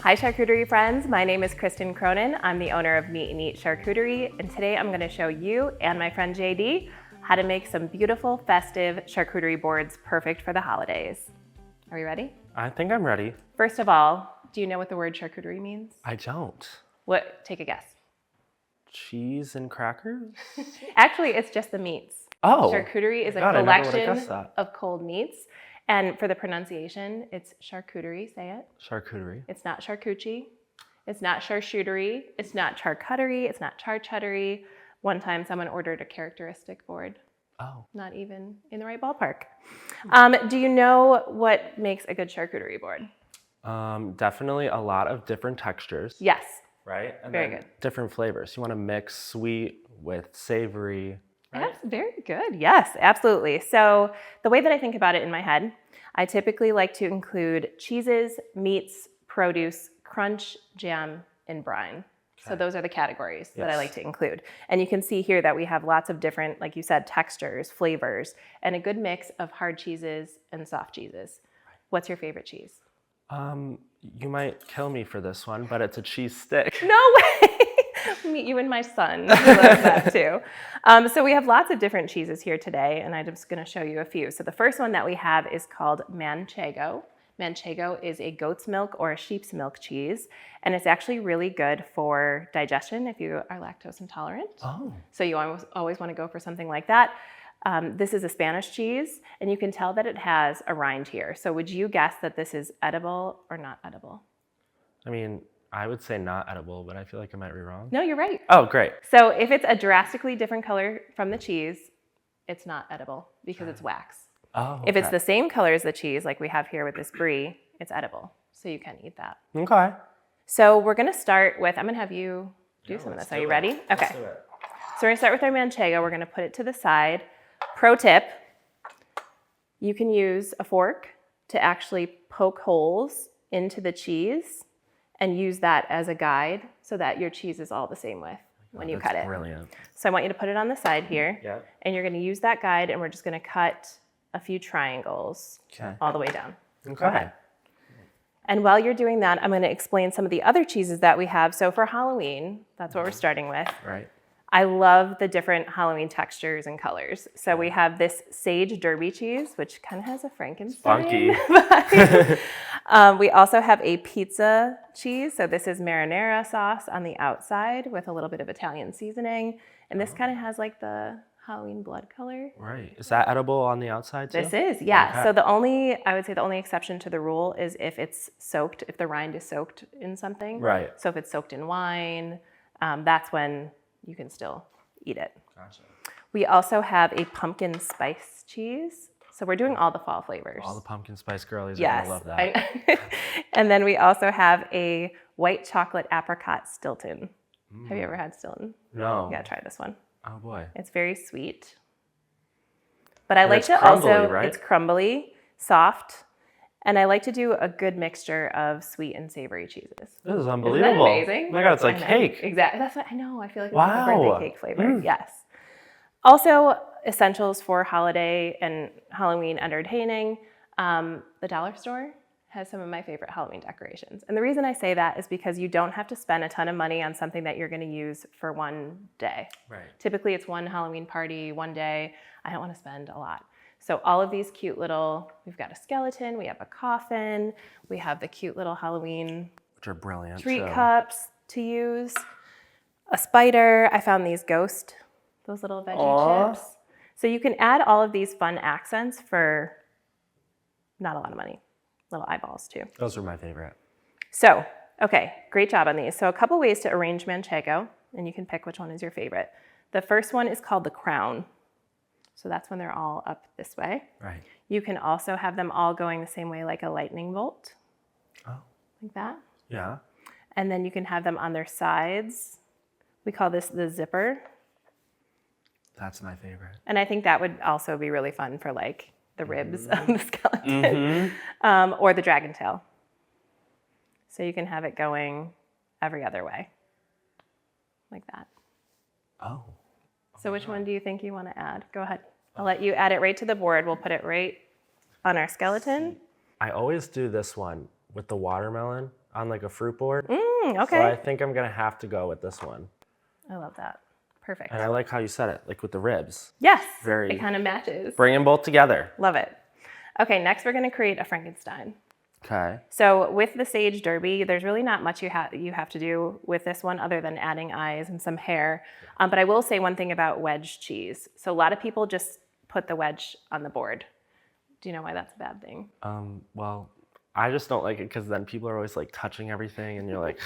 Hi charcuterie friends, my name is Kristen Cronin. I'm the owner of Meet Eat Charcuterie, and today I'm going to show you and my friend JD how to make some beautiful festive charcuterie boards perfect for the holidays. Are we ready? I think I'm ready. First of all, do you know what the word charcuterie means? I don't. Take a guess. Cheese and crackers? Actually, it's just the meats. Oh. Charcuterie is a God, I never would've collection guessed that. of cold meats. And for the pronunciation, it's charcuterie, say it. Charcuterie. It's not charcuterie. It's not charcuterie. It's not charcuterie. It's not charcuterie. One time someone ordered a characteristic board. Oh. Not even in the right ballpark. Do you know what makes a good charcuterie board? Definitely a lot of different textures. Yes. Right? And Very then good. different flavors. You want to mix sweet with savory. Right? That's very good. Yes, absolutely. So the way that I think about it in my head, I typically like to include cheeses, meats, produce, crunch, jam, and brine. So Okay. those are the categories that I Yes. like to include. And you can see here that we have lots of different, like you said, textures, flavors, and a good mix of hard cheeses and soft cheeses. What's your favorite cheese? You might kill me for this one, but it's a cheese stick. No way! Meet you and my son. He loves that too. So we have lots of different cheeses here today, and I'm just going to show you a few. So the first one that we have is called Manchego. Manchego is a goat's milk or a sheep's milk cheese, and it's actually really good for digestion if you are lactose intolerant. Oh. So you always want to go for something like that. This is a Spanish cheese, and you can tell that it has a rind here. So would you guess that this is edible or not edible? I mean, I would say not edible, but I feel like I might be wrong. No, you're right. Oh, great. So if it's a drastically different color from the cheese, it's not edible because it's wax. Oh, If it's okay. the same color as the cheese, like we have here with this brie, it's edible. So you can eat that. Okay. So we're going to start with, I'm going to have you do some of this. Are you ready? Okay. Let's do it. So we're going to start with our manchego. We're going to put it to the side. Pro tip, you can use a fork to actually poke holes into the cheese and use that as a guide so that your cheese is all the same width when you cut it. Brilliant. So I want you to put it on the side here. Yeah. And you're going to use that guide, and we're just going to cut a few triangles Okay. all the way down. Okay. Go ahead. And while you're doing that, I'm going to explain some of the other cheeses that we have. So for Halloween, that's what we're starting with. Right. I love the different Halloween textures and colors. So we have this sage derby cheese, which kind of has a Frankenstein Funky. vibe. We also have a pizza cheese. So this is marinara sauce on the outside with a little bit of Italian seasoning. And this kind of has like the Halloween blood color. Right. Is that edible on the outside too? This is, yeah. Okay. So I would say the only exception to the rule is if it's soaked, if the rind is soaked in something. Right. So if it's soaked in wine, that's when you can still eat it. Gotcha. We also have a pumpkin spice cheese. So we're doing all the fall flavors. All the pumpkin spice girlies Yes. are gonna love that. And then we also have a white chocolate apricot Stilton. Have you ever had Stilton? No. You gotta try this one. Oh boy. It's very sweet. But I And like it's to crumbly, also, right? it's crumbly, soft, and I like to do a good mixture of sweet and savory cheeses. This is Isn't unbelievable. that amazing? Oh my God, it's like I know. cake. Exactly. That's what I know. I feel like it's Wow. like a birthday cake flavor. Yes. Also, essentials for holiday and Halloween entertaining. The dollar store has some of my favorite Halloween decorations. And the reason I say that is because you don't have to spend a ton of money on something that you're going to use for one day. Right. Typically, it's one Halloween party, one day. I don't want to spend a lot. So all of these cute little, we've got a skeleton, we have a coffin, we have the cute little Halloween Which are brilliant. treat too. cups to use, a spider. I found these ghost, those little veggie Aw. chips. So you can add all of these fun accents for not a lot of money. Little eyeballs too. Those are my favorite. So, okay, great job on these. So a couple ways to arrange manchego, and you can pick which one is your favorite. The first one is called the crown. So that's when they're all up this way. Right. You can also have them all going the same way like a lightning bolt, Oh. like that. Yeah. And then you can have them on their sides. We call this the zipper. That's my favorite. And I think that would also be really fun for like the ribs of the skeleton or the dragon tail. So you can have it going every other way, like that. Oh. So which one do you think you want to add? Go ahead. I'll let you add it right to the board. We'll put it right on our skeleton. I always do this one with the watermelon on like a fruit board. Okay. So I think I'm gonna have to go with this one. I love that. Perfect. And I like how you said it, like with the ribs. Yes. Very. It kind of matches. Bring them both together. Love it. Okay, next we're going to create a Frankenstein. Okay. So with the sage derby, there's really not much you have to do with this one other than adding eyes and some hair. But I will say one thing about wedge cheese. So a lot of people just put the wedge on the board. Do you know why that's a bad thing? Well, I just don't like it because then people are always like touching everything and you're like,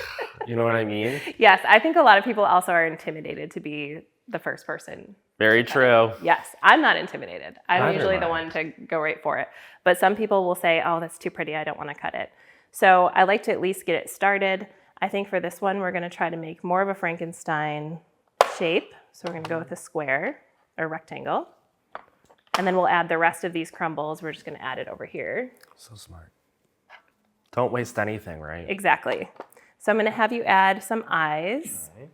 you know what I mean? Yes, I think a lot of people also are intimidated to be the first person. Very true. Yes, I'm not intimidated. I'm Neither usually am the I. one to go right for it. But some people will say, oh, that's too pretty. I don't want to cut it. So I like to at least get it started. I think for this one, we're going to try to make more of a Frankenstein shape. So we're going to go with a square or rectangle. And then we'll add the rest of these crumbles. We're just going to add it over here. So smart. Don't waste anything, right? Exactly. So I'm going to have you add some eyes. Okay.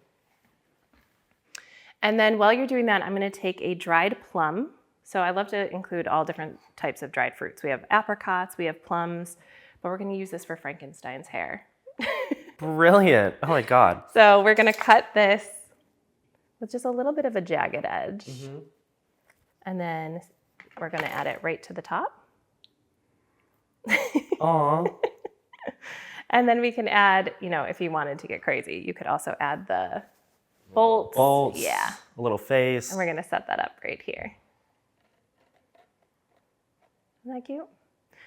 And then while you're doing that, I'm going to take a dried plum. So I love to include all different types of dried fruits. We have apricots, we have plums, but we're going to use this for Frankenstein's hair. Brilliant. Oh my God. So we're going to cut this with just a little bit of a jagged edge. And then we're going to add it right to the top. Aw. And then we can add, you know, if you wanted to get crazy, you could also add the bolts. Bolts. Yeah. A little face. And we're going to set that up right here. Isn't that cute?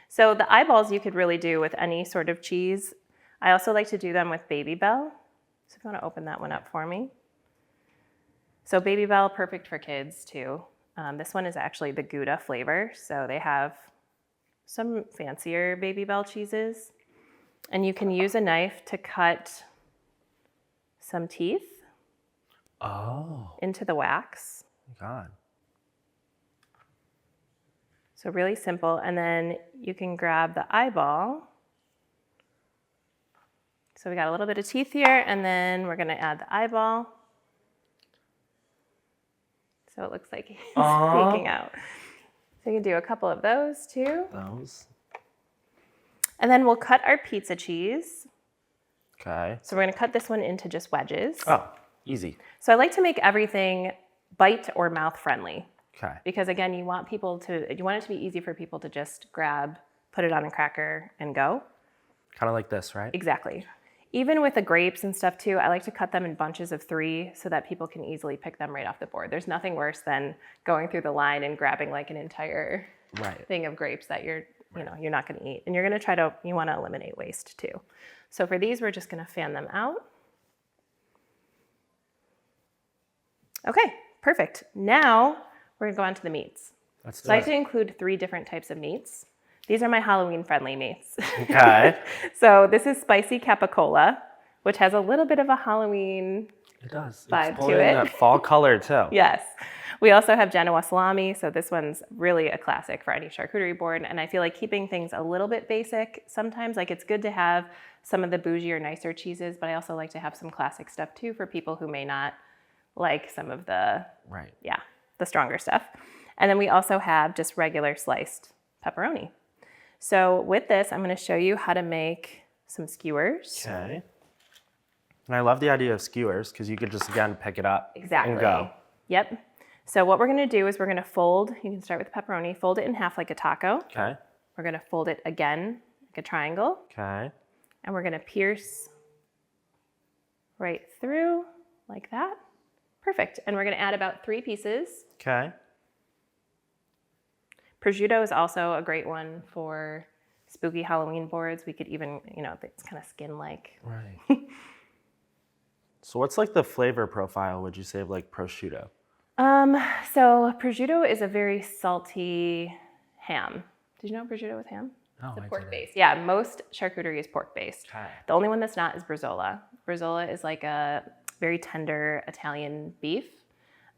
So the eyeballs you could really do with any sort of cheese. I also like to do them with Baby Bell. So if you want to open that one up for me. So Baby Bell, perfect for kids too. This one is actually the Gouda flavor. So they have some fancier Baby Bell cheeses. And you can use a knife to cut some teeth into the wax. God. So really simple. And then you can grab the eyeball. So we got a little bit of teeth here, and then we're going to add the eyeball. So it looks like he's peeking out. So you can do a couple of those too. And then we'll cut our pizza cheese. Okay. So we're going to cut this one into just wedges. Oh, easy. So I like to make everything bite or mouth friendly. Okay. Because again, you want it to be easy for people to just grab, put it on a cracker and go. Kind of like this, right? Exactly. Even with the grapes and stuff too, I like to cut them in bunches of 3 so that people can easily pick them right off the board. There's nothing worse than going through the line and grabbing like an entire thing of grapes that you're not going to eat. And you want to eliminate waste too. So for these, we're just going to fan them out. Okay, perfect. Now we're going to go on to the meats. So I like to include 3 different types of meats. These are my Halloween-friendly meats. Okay. So this is spicy capicola, which has a little bit of a Halloween vibe to it. That fall color too. Yes. We also have Genoa salami. So this one's really a classic for any charcuterie board. And I feel like keeping things a little bit basic sometimes, like it's good to have some of the bougie or nicer cheeses, but I also like to have some classic stuff too for people who may not like some of the, the stronger stuff. And then we also have just regular sliced pepperoni. So with this, I'm going to show you how to make some skewers. Okay. And I love the idea of skewers because you could just, again, pick it up and go. Yep. So what we're going to do is we're going to fold, you can start with the pepperoni, fold it in half like a taco. Okay. We're going to fold it again like a triangle. Okay. And we're going to pierce right through like that. Perfect. And we're going to add about 3 pieces. Okay. Prosciutto is also a great one for spooky Halloween boards. We could even, it's kind of skin-like. Right. So what's like the flavor profile, would you say, of like prosciutto? So prosciutto is a very salty ham. Did you know prosciutto is ham? Oh, it's pork-based. Yeah, most charcuterie is pork-based. Okay. The only one that's not is bresaola. Bresaola is like a very tender Italian beef.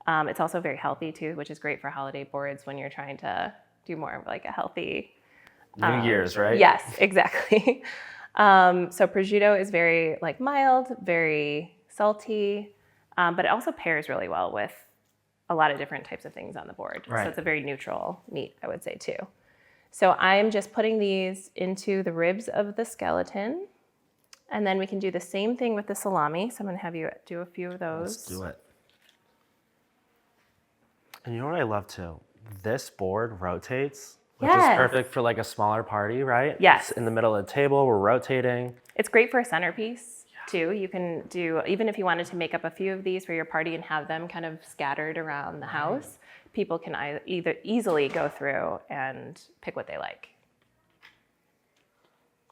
It's also very healthy too, which is great for holiday boards when you're trying to do more of like a healthy New Year's, right? Yes, exactly. So prosciutto is very like mild, very salty, but it also pairs really well with a lot of different types of things on the board. Right. So it's a very neutral meat, I would say too. So I'm just putting these into the ribs of the skeleton. And then we can do the same thing with the salami. So I'm going to have you do a few of those. Let's do it. And you know what I love too? This board rotates, which is perfect for like a smaller party, right? Yes. It's in the middle of the table, we're rotating. It's great for a centerpiece too. You can do, even if you wanted to make up a few of these for your party and have them kind of scattered around the house, people can either easily go through and pick what they like.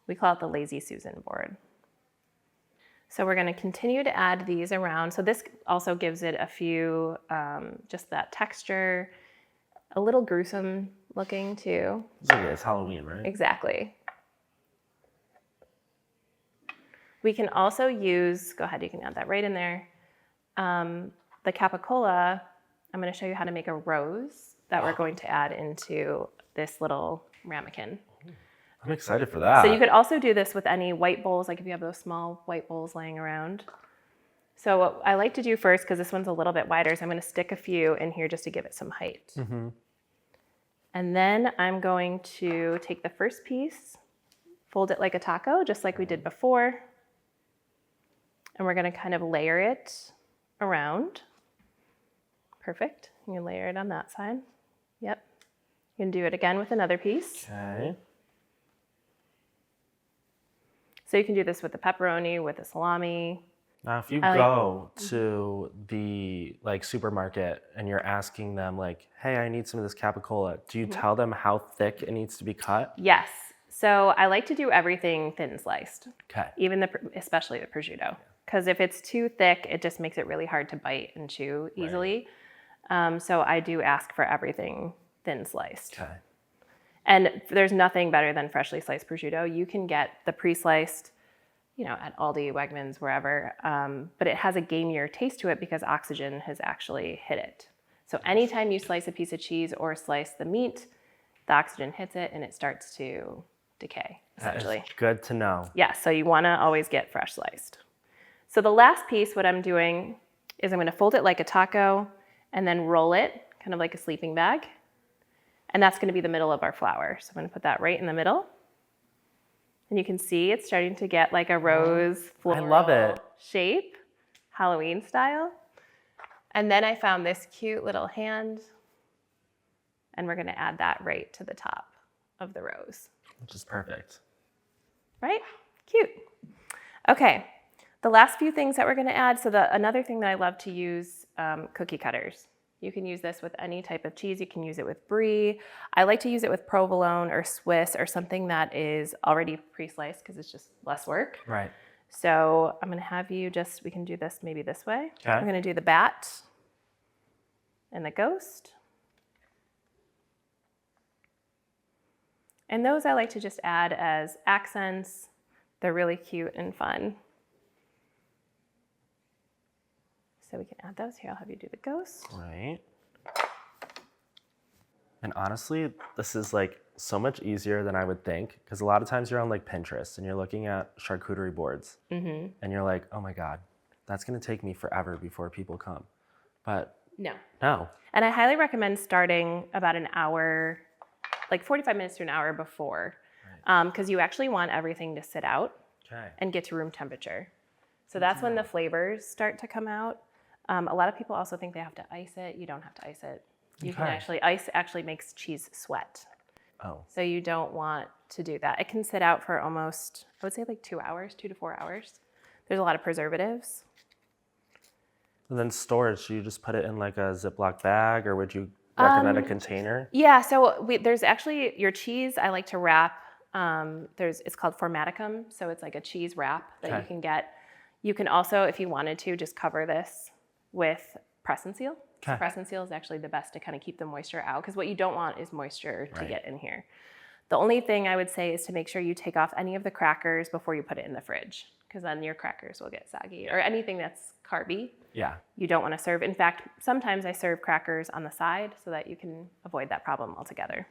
We call it the Lazy Susan board. So we're going to continue to add these around. So this also gives it a few, just that texture, a little gruesome looking too. It's Halloween, right? Exactly. We can also use, go ahead, you can add that right in there. The capicola, I'm going to show you how to make a rose that we're going to add into this little ramekin. I'm excited for that. So you could also do this with any white bowls, like if you have those small white bowls laying around. So what I like to do first, because this one's a little bit wider, so I'm going to stick a few in here just to give it some height. Mm-hmm. And then I'm going to take the first piece, fold it like a taco, just like we did before. And we're going to kind of layer it around. Perfect. You can layer it on that side. Yep. You can do it again with another piece. Okay. So you can do this with the pepperoni, with the salami. Now, if you go to the like supermarket and you're asking them like, hey, I need some of this capicola, do you tell them how thick it needs to be cut? Yes. So I like to do everything thin sliced. Okay. Especially the prosciutto. Because if it's too thick, it just makes it really hard to bite and chew easily. Right. So I do ask for everything thin sliced. Okay. And there's nothing better than freshly sliced prosciutto. You can get the pre-sliced, at Aldi, Wegmans, wherever, but it has a gamier taste to it because oxygen has actually hit it. So anytime you slice a piece of cheese or slice the meat, the oxygen hits it and it starts to decay, essentially. That is good to know. Yeah, so you want to always get fresh sliced. So the last piece, what I'm doing is I'm going to fold it like a taco and then roll it kind of like a sleeping bag. And that's going to be the middle of our flour. So I'm going to put that right in the middle. And you can see it's starting to get like a rose floral I love it. Shape, Halloween style. And then I found this cute little hand. And we're going to add that right to the top of the rose. Which is perfect. Right? Cute. Okay. The last few things that we're going to add. So another thing that I love to use, cookie cutters. You can use this with any type of cheese. You can use it with brie. I like to use it with provolone or Swiss or something that is already pre-sliced because it's just less work. Right. So I'm going to have you we can do this maybe this way. Okay. I'm going to do the bat and the ghost. And those I like to just add as accents. They're really cute and fun. So we can add those here. I'll have you do the ghost. Right. And honestly, this is like so much easier than I would think because a lot of times you're on like Pinterest and you're looking at charcuterie boards and you're like, oh my God, that's going to take me forever before people come. But no. And I highly recommend starting about an hour, like 45 minutes to an hour before because you actually want everything to sit out and get to room temperature. So that's when the flavors start to come out. A lot of people also think they have to ice it. You don't have to ice it. You can ice actually makes cheese sweat. Oh. So you don't want to do that. It can sit out for almost, I would say like 2 to 4 hours. There's a lot of preservatives. And then storage, you just put it in like a Ziploc bag or would you recommend a container? Yeah, so there's actually your cheese I like to wrap. It's called formaticum. So it's like a cheese wrap that you can get. You can also, if you wanted to, just cover this with press and seal. So press and seal is actually the best to kind of keep the moisture out because what you don't want is moisture to get in here. The only thing I would say is to make sure you take off any of the crackers before you put it in the fridge because then your crackers will get soggy or anything that's carby. Yeah. You don't want to serve. In fact, sometimes I serve crackers on the side so that you can avoid that problem altogether.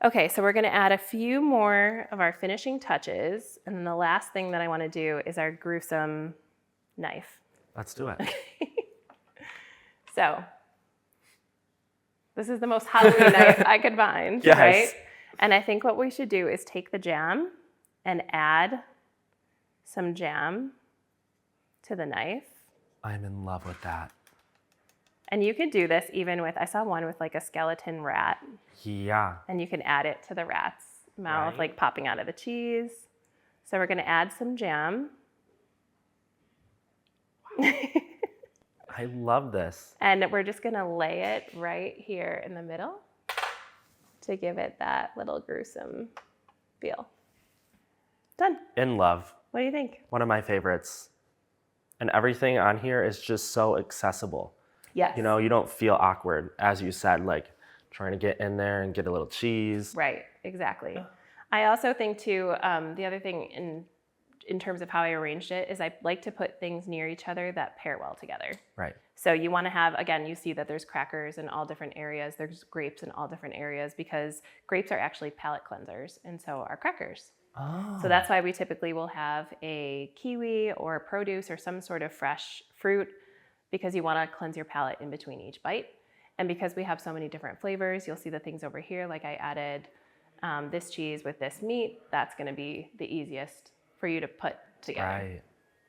Okay, so we're going to add a few more of our finishing touches. And then the last thing that I want to do is our gruesome knife. Let's do it. So this is the most Halloween knife I could find, right? And I think what we should do is take the jam and add some jam to the knife. I'm in love with that. And you could do this even with, I saw one with like a skeleton rat. Yeah. And you can add it to the rat's mouth, Right. like popping out of the cheese. So we're gonna add some jam. I love this. And we're just gonna lay it right here in the middle to give it that little gruesome feel. Done. In love. What do you think? One of my favorites. And everything on here is just so accessible. Yes. You know, you don't feel awkward, as you said, like trying to get in there and get a little cheese. Right, exactly. I also think too, the other thing in terms of how I arranged it is I like to put things near each other that pair well together. Right. So you want to have, again, you see that there's crackers in all different areas, there's grapes in all different areas because grapes are actually palate cleansers and so are crackers. Oh. So that's why we typically will have a kiwi or produce or some sort of fresh fruit because you want to cleanse your palate in between each bite. And because we have so many different flavors, you'll see the things over here, like I added this cheese with this meat, that's going to be the easiest for you to put together. Right.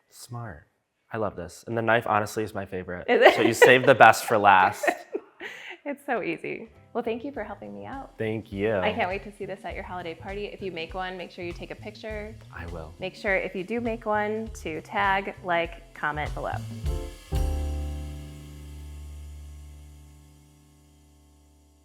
Smart. I love this. And the knife, honestly, is my favorite. Is it? So you saved the best for last. It's so easy. Well, thank you for helping me out. Thank you. I can't wait to see this at your holiday party. If you make one, make sure you take a picture. I will. Make sure if you do make one to tag, like, comment below.